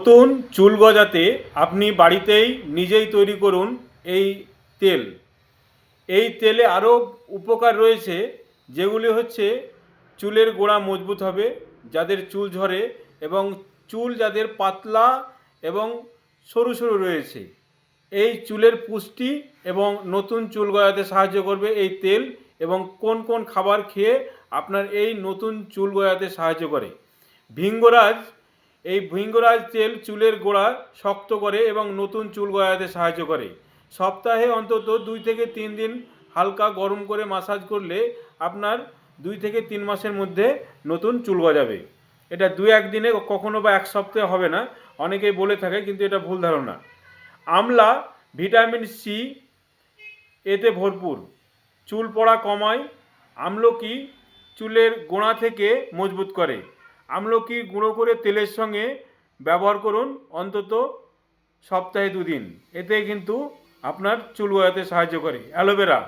নতুন চুল গজাতে আপনি বাড়িতেই নিজেই তৈরি করুন এই তেল। এই তেলে আরও উপকার রয়েছে, যেগুলি হচ্ছে চুলের গোড়া মজবুত হবে, যাদের চুল ঝরে এবং চুল যাদের পাতলা এবং সরু সরু রয়েছে, এই চুলের পুষ্টি এবং নতুন চুল গজাতে সাহায্য করবে এই তেল। এবং কোন কোন খাবার খেয়ে আপনার এই নতুন চুল গজাতে সাহায্য করে। ভিঙ্গরাজ, এই ভিঙ্গরাজ তেল চুলের গোড়া শক্ত করে এবং নতুন চুল গজাতে সাহায্য করে। সপ্তাহে অন্তত 2 থেকে 3 দিন হালকা গরম করে মাসাজ করলে আপনার 2 থেকে 3 মাসের মধ্যে নতুন চুল গজাবে। এটা 2-1 দিনে, কখনো বা 1 সপ্তাহে হবে না, অনেকেই বলে থাকে, কিন্তু এটা ভুল ধারণা। আমলা ভিটামিন সি এতে ভরপুর, চুল পড়া কমায়। আমলকি চুলের গোড়া থেকে মজবুত করে। আমলকি গুঁড়ো করে তেলের সঙ্গে ব্যবহার করুন অন্তত সপ্তাহে 2 দিন, এতে কিন্তু আপনার চুল গজাতে সাহায্য করে। অ্যালোভেরা,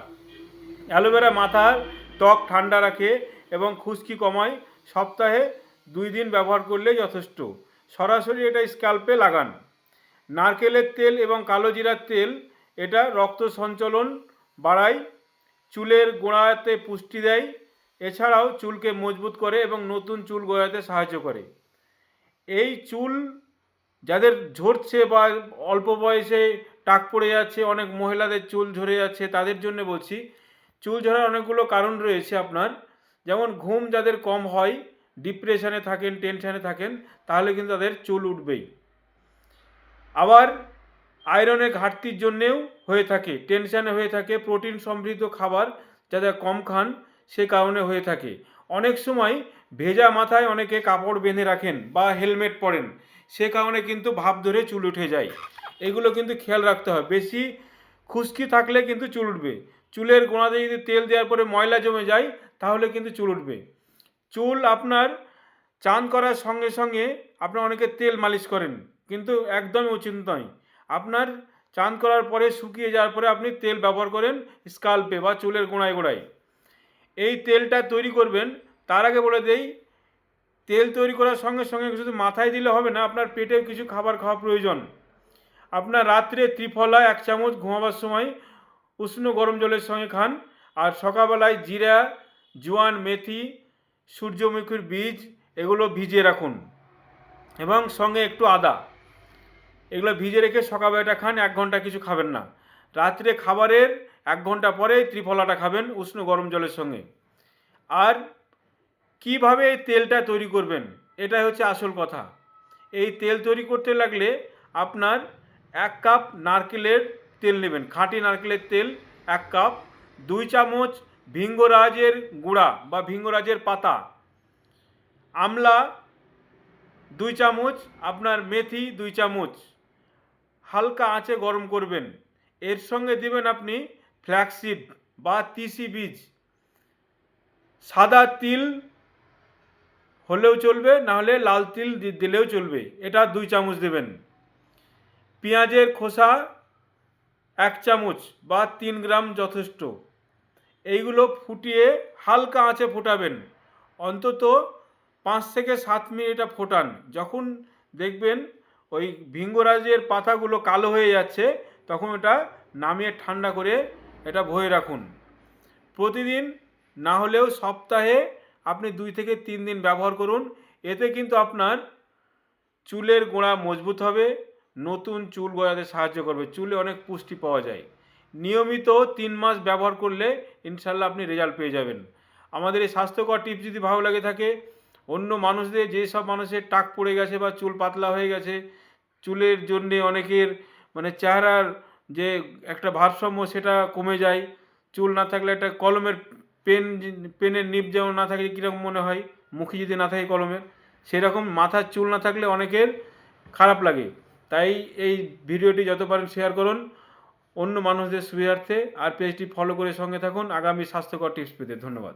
অ্যালোভেরা মাথার ত্বক ঠান্ডা রাখে এবং খুশকি কমায়। সপ্তাহে 2 দিন ব্যবহার করলে যথেষ্ট। সরাসরি এটা স্ক্যাল্পে লাগান। নারকেলের তেল এবং কালো জিরার তেল, এটা রক্ত সঞ্চালন বাড়ায়, চুলের গোড়াতে পুষ্টি দেয়, এছাড়াও চুলকে মজবুত করে এবং নতুন চুল গজাতে সাহায্য করে। এই চুল যাদের ঝরছে বা অল্প বয়সে টাক পড়ে যাচ্ছে, অনেক মহিলাদের চুল ঝরে যাচ্ছে, তাদের জন্য বলছি। চুল ঝরার অনেকগুলো কারণ রয়েছে আপনার, যেমন ঘুম যাদের কম হয়, ডিপ্রেশনে থাকেন, টেনশানে থাকেন, তাহলে কিন্তু তাদের চুল উঠবেই। আবার আয়রনের ঘাটতির জন্যেও হয়ে থাকে, টেনশানে হয়ে থাকে, প্রোটিন সমৃদ্ধ খাবার যারা কম খান সে কারণে হয়ে থাকে। অনেক সময় ভেজা মাথায় অনেকে কাপড় বেঁধে রাখেন বা হেলমেট পরেন, সে কারণে কিন্তু ভাপ ধরে চুল উঠে যায়। এগুলো কিন্তু খেয়াল রাখতে হয়। বেশি খুশকি থাকলে কিন্তু চুল উঠবে। চুলের গোড়াতে যদি তেল দেওয়ার পরে ময়লা জমে যায়, তাহলে কিন্তু চুল উঠবে। চুল আপনার চান করার সঙ্গে সঙ্গে আপনার অনেকে তেল মালিশ করেন, কিন্তু একদমই উচিত নয়। আপনার চান করার পরে শুকিয়ে যাওয়ার পরে আপনি তেল ব্যবহার করেন স্কাল্পে বা চুলের গোড়ায় গোড়ায়। এই তেলটা তৈরি করবেন, তার আগে বলে দেই, তেল তৈরি করার সঙ্গে সঙ্গে শুধু মাথায় দিলে হবে না, আপনার পেটেও কিছু খাবার খাওয়া প্রয়োজন। আপনার রাত্রে ত্রিফলা 1 চামচ ঘুমাবার সময় উষ্ণ গরম জলের সঙ্গে খান। আর সকালবেলায় জিরা, জোয়ান, মেথি, সূর্যমুখীর বীজ এগুলো ভিজিয়ে রাখুন এবং সঙ্গে একটু আদা, এগুলো ভিজে রেখে সকালবেলাটা খান। 1 ঘন্টা কিছু খাবেন না। রাত্রে খাবারের 1 ঘন্টা পরে ত্রিফলাটা খাবেন উষ্ণ গরম জলের সঙ্গে। আর কিভাবে এই তেলটা তৈরি করবেন, এটাই হচ্ছে আসল কথা। এই তেল তৈরি করতে লাগলে আপনার 1 কাপ নারকেলের তেল নেবেন, খাঁটি নারকেলের তেল 1 কাপ, 2 চামচ ভিঙ্গরাজের গুঁড়া বা ভিঙ্গরাজের পাতা, আমলা 2 চামচ, আপনার মেথি 2 চামচ, হালকা আঁচে গরম করবেন। এর সঙ্গে দিবেন আপনি ফ্ল্যাক্সিড বা তিসি বীজ, সাদা তিল হলেও চলবে, নাহলে লাল তিল দিলেও চলবে, এটা 2 চামচ দেবেন। পেঁয়াজের খোসা 1 চামচ বা 3 গ্রাম যথেষ্ট। এইগুলো ফুটিয়ে হালকা আঁচে ফোটাবেন, অন্তত 5 থেকে 7 মিনিট ফোটান। যখন দেখবেন ওই ভিঙ্গরাজের পাতাগুলো কালো হয়ে যাচ্ছে, তখন এটা নামিয়ে ঠান্ডা করে এটা ভরে রাখুন। প্রতিদিন না হলেও সপ্তাহে আপনি 2 থেকে 3 দিন ব্যবহার করুন। এতে কিন্তু আপনার চুলের গোড়া মজবুত হবে, নতুন চুল গজাতে সাহায্য করবে, চুলে অনেক পুষ্টি পাওয়া যায়। নিয়মিত 3 মাস ব্যবহার করলে ইনশাল্লাহ আপনি রেজাল্ট পেয়ে যাবেন। আমাদের এই স্বাস্থ্যকর টিপস যদি ভালো লাগে থাকে, অন্য মানুষদের, যেসব মানুষের টাক পড়ে গেছে বা চুল পাতলা হয়ে গেছে, চুলের জন্যে অনেকের মানে চেহারার যে একটা ভারসাম্য সেটা কমে যায়, চুল না থাকলে একটা কলমের পেনের নিব যেমন না থাকলে কীরকম মনে হয়, মুখে যদি না থাকে কলমের, সেরকম মাথার চুল না থাকলে অনেকের খারাপ লাগে। তাই এই ভিডিওটি যত পারেন শেয়ার করুন অন্য মানুষদের সুবিধার্থে। আর পেজটি ফলো করে সঙ্গে থাকুন আগামী স্বাস্থ্যকর টিপস পেতে। ধন্যবাদ।